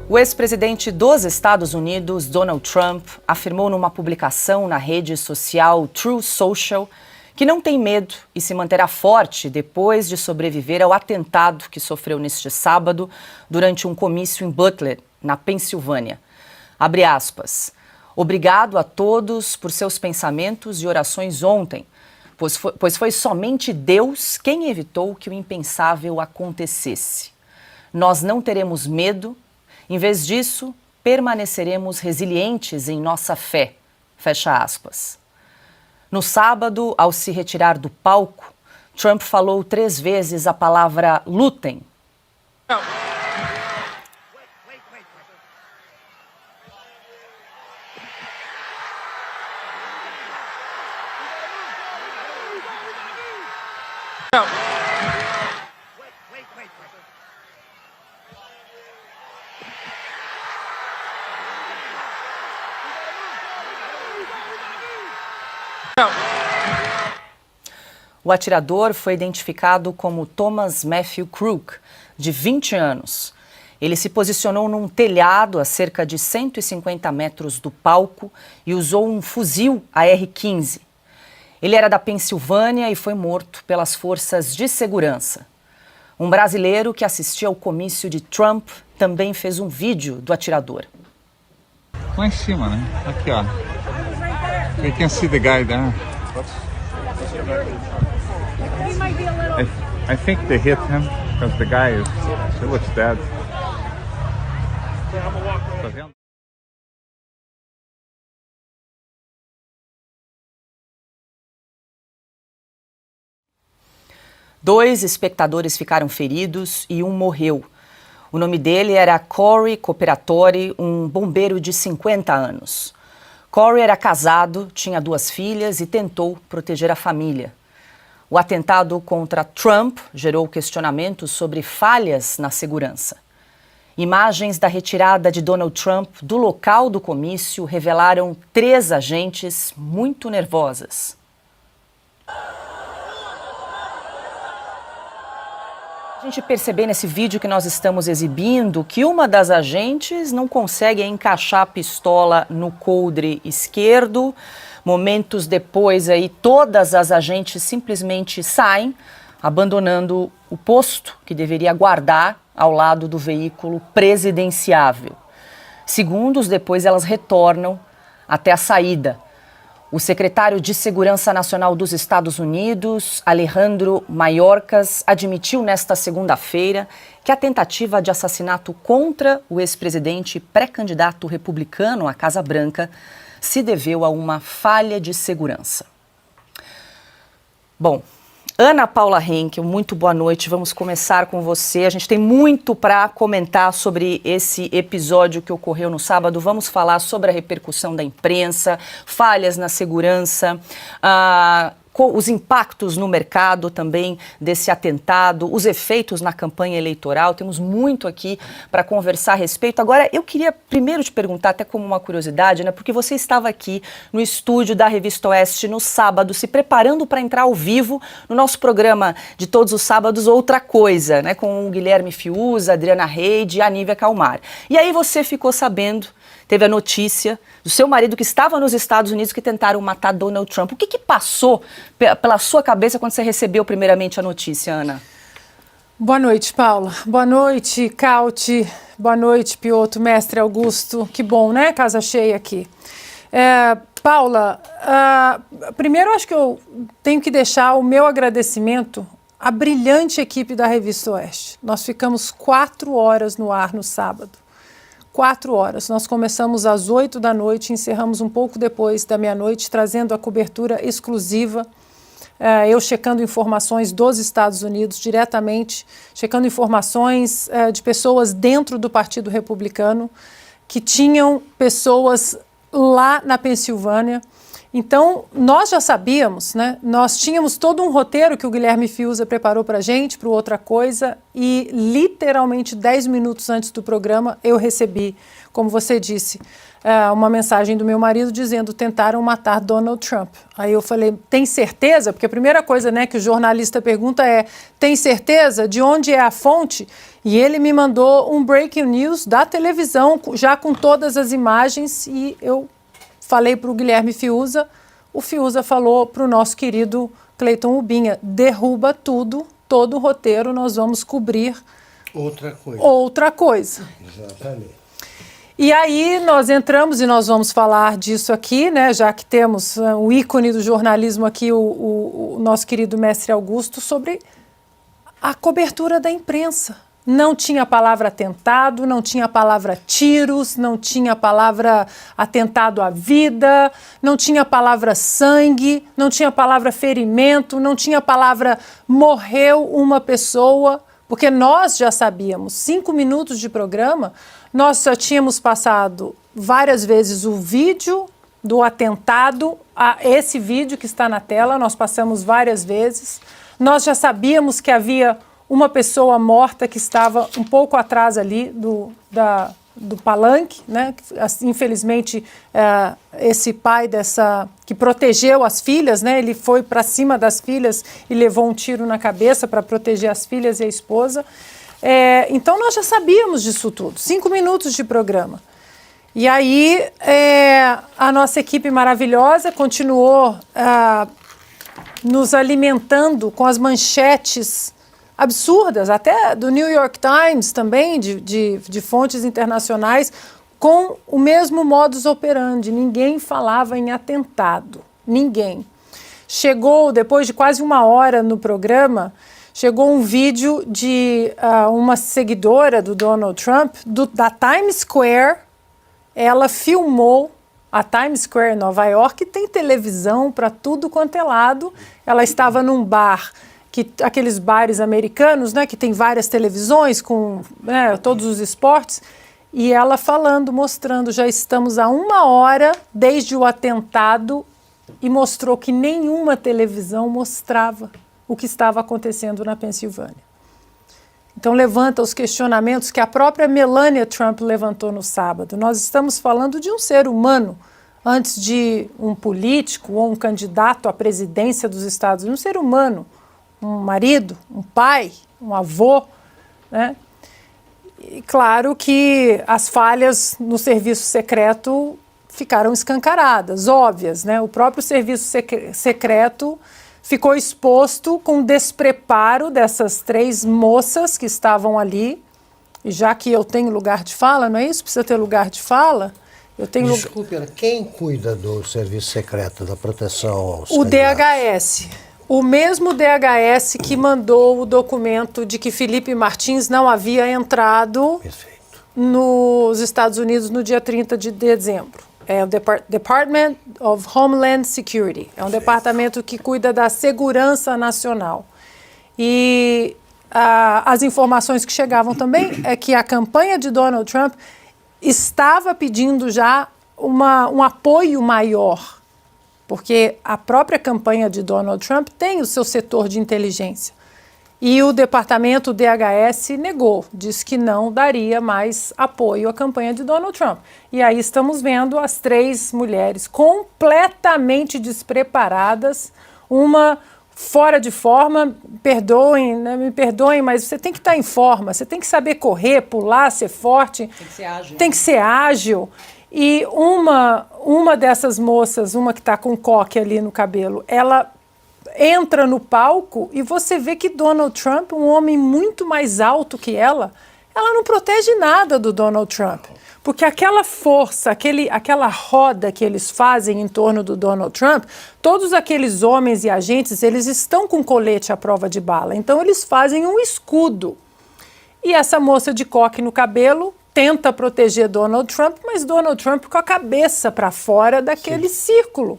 O ex-presidente dos Estados Unidos, Donald Trump, afirmou numa publicação na rede social Truth Social que não tem medo e se manterá forte depois de sobreviver ao atentado que sofreu neste sábado durante um comício em Butler, na Pensilvânia. Abre aspas. Obrigado a todos por seus pensamentos e orações ontem, pois foi somente Deus quem evitou que o impensável acontecesse. Nós não teremos medo. Em vez disso, permaneceremos resilientes em nossa fé, fecha aspas. No sábado, ao se retirar do palco, Trump falou 3 vezes a palavra lutem. Não. O atirador foi identificado como Thomas Matthew Crook, de 20 anos. Ele se posicionou num telhado a cerca de 150 metros do palco e usou um fuzil AR-15. Ele era da Pensilvânia e foi morto pelas forças de segurança. Um brasileiro que assistia ao comício de Trump também fez um vídeo do atirador. Lá em cima, né? Aqui, ó. You can see the guy there. I think they hit him because the guy he looks dead. Tá vendo? Dois espectadores ficaram feridos e um morreu. O nome dele era Corey Cooperatore, um bombeiro de 50 anos. Corey era casado, tinha 2 filhas e tentou proteger a família. O atentado contra Trump gerou questionamentos sobre falhas na segurança. Imagens da retirada de Donald Trump do local do comício revelaram 3 agentes muito nervosas. A gente percebe nesse vídeo que nós estamos exibindo que uma das agentes não consegue encaixar a pistola no coldre esquerdo. Momentos depois, aí, todas as agentes simplesmente saem, abandonando o posto que deveria guardar ao lado do veículo presidenciável. Segundos depois, elas retornam até a saída. O secretário de Segurança Nacional dos Estados Unidos, Alejandro Mayorkas, admitiu nesta segunda-feira que a tentativa de assassinato contra o ex-presidente pré-candidato republicano à Casa Branca se deveu a uma falha de segurança. Bom, Ana Paula Henkel, muito boa noite. Vamos começar com você. A gente tem muito para comentar sobre esse episódio que ocorreu no sábado. Vamos falar sobre a repercussão da imprensa, falhas na segurança, os impactos no mercado também desse atentado, os efeitos na campanha eleitoral. Temos muito aqui para conversar a respeito. Agora, eu queria primeiro te perguntar, até como uma curiosidade, né, porque você estava aqui no estúdio da Revista Oeste no sábado, se preparando para entrar ao vivo no nosso programa de todos os sábados, Outra Coisa, né, com o Guilherme Fiuza, a Adriana Reide e a Nívia Calmar. E aí você ficou sabendo, teve a notícia do seu marido que estava nos Estados Unidos que tentaram matar Donald Trump. O que passou pela sua cabeça quando você recebeu primeiramente a notícia, Ana? Boa noite, Paula. Boa noite, Cauti. Boa noite, Piotr, mestre Augusto. Que bom, né? Casa cheia aqui. Paula, primeiro acho que eu tenho que deixar o meu agradecimento à brilhante equipe da Revista Oeste. Nós ficamos 4 horas no ar no sábado. 4 horas. Nós começamos às 8 da noite, encerramos um pouco depois da meia-noite, trazendo a cobertura exclusiva. Eu checando informações dos Estados Unidos diretamente, checando informações de pessoas dentro do Partido Republicano, que tinham pessoas lá na Pensilvânia. Então, nós já sabíamos, né? Nós tínhamos todo um roteiro que o Guilherme Fiuza preparou para a gente, para Outra Coisa, e literalmente 10 minutos antes do programa eu recebi, como você disse, uma mensagem do meu marido dizendo: tentaram matar Donald Trump. Aí eu falei: tem certeza? Porque a primeira coisa, né, que o jornalista pergunta é: tem certeza? De onde é a fonte? E ele me mandou um breaking news da televisão, já com todas as imagens, e eu falei para o Guilherme Fiuza, o Fiuza falou para o nosso querido Cleiton Ubinha: derruba tudo, todo o roteiro, nós vamos cobrir outra coisa. Exatamente. E aí nós entramos, e nós vamos falar disso aqui, né, já que temos o ícone do jornalismo aqui, o nosso querido mestre Augusto, sobre a cobertura da imprensa. Não tinha a palavra atentado, não tinha a palavra tiros, não tinha a palavra atentado à vida, não tinha a palavra sangue, não tinha a palavra ferimento, não tinha a palavra morreu uma pessoa, porque nós já sabíamos, 5 minutos de programa, nós já tínhamos passado várias vezes o vídeo do atentado, esse vídeo que está na tela, nós passamos várias vezes, nós já sabíamos que havia uma pessoa morta que estava um pouco atrás ali do palanque, né? Infelizmente, esse pai que protegeu as filhas, né? Ele foi para cima das filhas e levou um tiro na cabeça para proteger as filhas e a esposa. Então, nós já sabíamos disso tudo. 5 minutos de programa. E aí, a nossa equipe maravilhosa continuou nos alimentando com as manchetes absurdas, até do New York Times também, de fontes internacionais, com o mesmo modus operandi. Ninguém falava em atentado, ninguém. Chegou, depois de quase 1 hora no programa, chegou um vídeo de uma seguidora do Donald Trump, da Times Square. Ela filmou a Times Square em Nova York, que tem televisão para tudo quanto é lado. Ela estava num bar, aqueles bares americanos, né, que tem várias televisões com, né, todos os esportes, e ela falando, mostrando: já estamos há 1 hora desde o atentado, e mostrou que nenhuma televisão mostrava o que estava acontecendo na Pensilvânia. Então levanta os questionamentos que a própria Melania Trump levantou no sábado. Nós estamos falando de um ser humano, antes de um político ou um candidato à presidência dos Estados Unidos, um ser humano, um marido, um pai, um avô, né? E claro que as falhas no serviço secreto ficaram escancaradas, óbvias, né? O próprio serviço secreto ficou exposto com o despreparo dessas 3 moças que estavam ali. E já que eu tenho lugar de fala, não é isso? Precisa ter lugar de fala. Eu tenho Desculpe, quem cuida do serviço secreto, da proteção aos O candidatos? DHS. O mesmo DHS que mandou o documento de que Felipe Martins não havia entrado nos Estados Unidos no dia 30 de dezembro. É o Department of Homeland Security. É um departamento que cuida da segurança nacional. E as informações que chegavam também é que a campanha de Donald Trump estava pedindo já um apoio maior, porque a própria campanha de Donald Trump tem o seu setor de inteligência. E o departamento DHS negou, disse que não daria mais apoio à campanha de Donald Trump. E aí estamos vendo as 3 mulheres completamente despreparadas, uma fora de forma. Perdoem, né, me perdoem, mas você tem que estar em forma, você tem que saber correr, pular, ser forte. Tem que ser ágil. Tem que ser ágil. E uma dessas moças, uma que está com coque ali no cabelo, ela entra no palco e você vê que Donald Trump, um homem muito mais alto que ela não protege nada do Donald Trump. Porque aquela força, aquela roda que eles fazem em torno do Donald Trump, todos aqueles homens e agentes, eles estão com colete à prova de bala. Então eles fazem um escudo. E essa moça de coque no cabelo tenta proteger Donald Trump, mas Donald Trump com a cabeça para fora daquele círculo.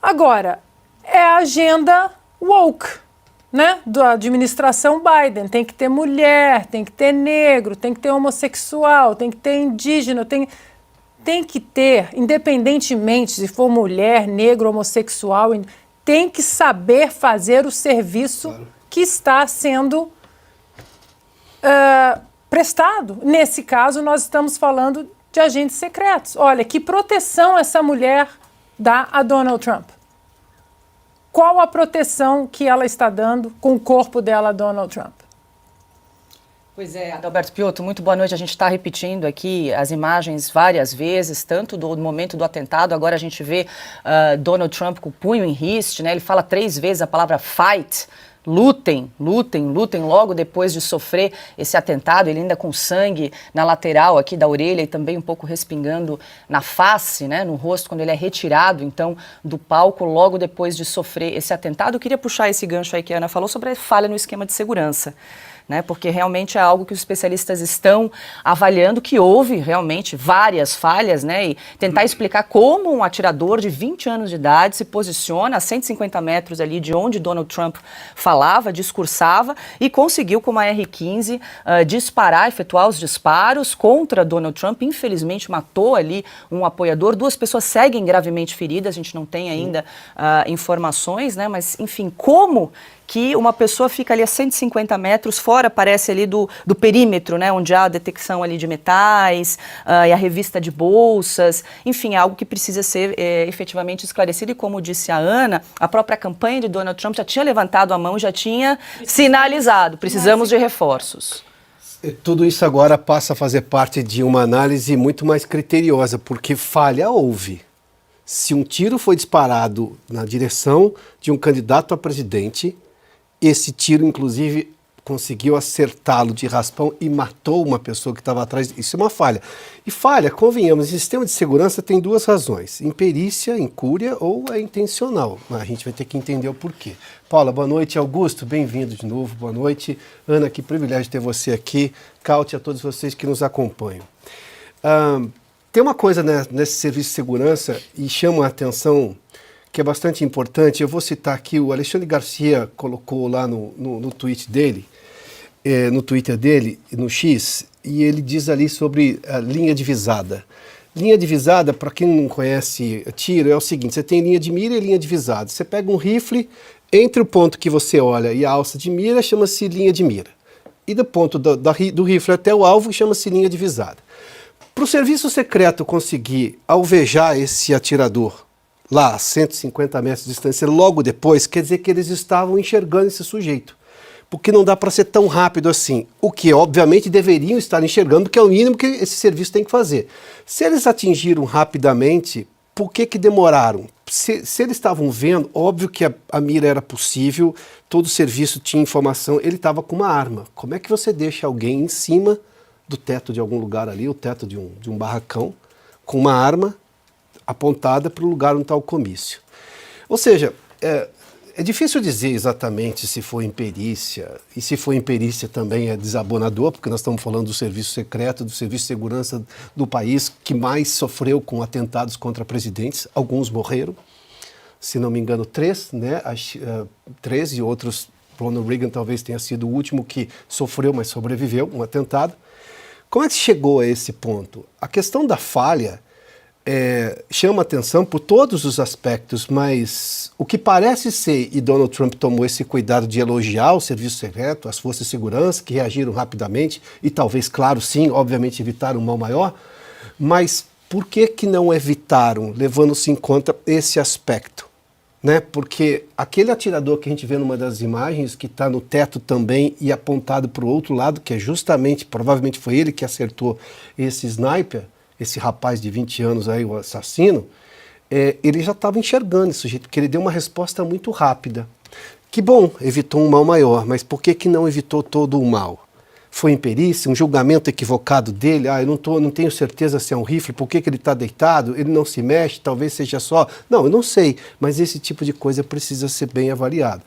Agora, é a agenda woke, né, da administração Biden. Tem que ter mulher, tem que ter negro, tem que ter homossexual, tem que ter indígena, tem que ter, independentemente se for mulher, negro, homossexual, tem que saber fazer o serviço que está sendo prestado. Nesse caso, nós estamos falando de agentes secretos. Olha, que proteção essa mulher dá a Donald Trump? Qual a proteção que ela está dando com o corpo dela a Donald Trump? Pois é, Adalberto Piotto, muito boa noite. A gente está repetindo aqui as imagens várias vezes, tanto do momento do atentado, agora a gente vê Donald Trump com o punho em riste, né? Ele fala 3 vezes a palavra fight. Lutem, lutem, lutem, logo depois de sofrer esse atentado, ele ainda com sangue na lateral aqui da orelha e também um pouco respingando na face, né, no rosto, quando ele é retirado, então, do palco, logo depois de sofrer esse atentado. Eu queria puxar esse gancho aí que a Ana falou sobre a falha no esquema de segurança. Né, porque realmente é algo que os especialistas estão avaliando, que houve realmente várias falhas, né, e tentar explicar como um atirador de 20 anos de idade se posiciona a 150 metros ali de onde Donald Trump falava, discursava, e conseguiu com uma R-15 disparar, efetuar os disparos contra Donald Trump. Infelizmente matou ali um apoiador, 2 pessoas seguem gravemente feridas, a gente não tem ainda informações, né, mas enfim, como que uma pessoa fica ali a 150 metros fora, parece ali do perímetro, né, onde há a detecção ali de metais e a revista de bolsas, enfim, é algo que precisa ser efetivamente esclarecido, e como disse a Ana, a própria campanha de Donald Trump já tinha levantado a mão, já tinha sinalizado, precisamos de reforços. Tudo isso agora passa a fazer parte de uma análise muito mais criteriosa, porque falha houve. Se um tiro foi disparado na direção de um candidato a presidente, esse tiro, inclusive, conseguiu acertá-lo de raspão e matou uma pessoa que estava atrás. Isso é uma falha. E falha, convenhamos, o sistema de segurança tem 2 razões: imperícia, incúria, ou é intencional. Mas a gente vai ter que entender o porquê. Paula, boa noite. Augusto, bem-vindo de novo. Boa noite. Ana, que privilégio ter você aqui. Caute a todos vocês que nos acompanham. Tem uma coisa, né, nesse serviço de segurança, e chama a atenção, que é bastante importante. Eu vou citar aqui, o Alexandre Garcia colocou lá no tweet dele, no Twitter dele, no X, e ele diz ali sobre a linha divisada. Linha divisada, para quem não conhece tiro, é o seguinte: você tem linha de mira e linha divisada. Você pega um rifle, entre o ponto que você olha e a alça de mira, chama-se linha de mira. E do ponto do rifle até o alvo, chama-se linha divisada. Para o serviço secreto conseguir alvejar esse atirador lá a 150 metros de distância, logo depois, quer dizer que eles estavam enxergando esse sujeito. Porque não dá para ser tão rápido assim. O que, obviamente, deveriam estar enxergando, porque é o mínimo que esse serviço tem que fazer. Se eles atingiram rapidamente, por que demoraram? Se eles estavam vendo, óbvio que a mira era possível, todo o serviço tinha informação, ele estava com uma arma. Como é que você deixa alguém em cima do teto de algum lugar ali, o teto de um barracão, com uma arma apontada para o lugar onde está o comício? Ou seja, é difícil dizer exatamente se foi imperícia, e se foi imperícia também é desabonador, porque nós estamos falando do serviço secreto, do serviço de segurança do país que mais sofreu com atentados contra presidentes. Alguns morreram, se não me engano 3, né? 3 e outros. Ronald Reagan talvez tenha sido o último que sofreu, mas sobreviveu, um atentado. Como é que chegou a esse ponto? A questão da falha chama atenção por todos os aspectos, mas o que parece ser, e Donald Trump tomou esse cuidado de elogiar o serviço secreto, as forças de segurança, que reagiram rapidamente, e talvez, claro, sim, obviamente evitaram um mal maior, mas por que não evitaram, levando-se em conta esse aspecto? Né? Porque aquele atirador que a gente vê numa das imagens, que está no teto também e apontado para o outro lado, que é justamente, provavelmente foi ele que acertou esse sniper, esse rapaz de 20 anos aí, o assassino, ele já estava enxergando esse sujeito, porque ele deu uma resposta muito rápida. Que bom, evitou um mal maior, mas por que não evitou todo o mal? Foi imperícia, um julgamento equivocado dele? Eu não tenho certeza se é um rifle, por que ele está deitado, ele não se mexe, talvez seja só... Não, eu não sei, mas esse tipo de coisa precisa ser bem avaliado.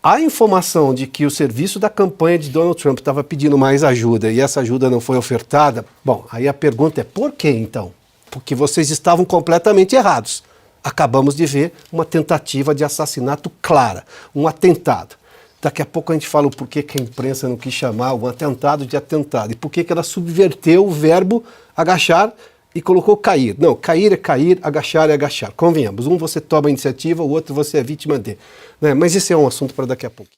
A informação de que o serviço da campanha de Donald Trump estava pedindo mais ajuda e essa ajuda não foi ofertada, bom, aí a pergunta é por que então? Porque vocês estavam completamente errados. Acabamos de ver uma tentativa de assassinato clara, um atentado. Daqui a pouco a gente fala o porquê que a imprensa não quis chamar um atentado de atentado e por que ela subverteu o verbo agachar e colocou cair. Não, cair é cair, agachar é agachar. Convenhamos, um você toma a iniciativa, o outro você é vítima de. Né? Mas esse é um assunto para daqui a pouco.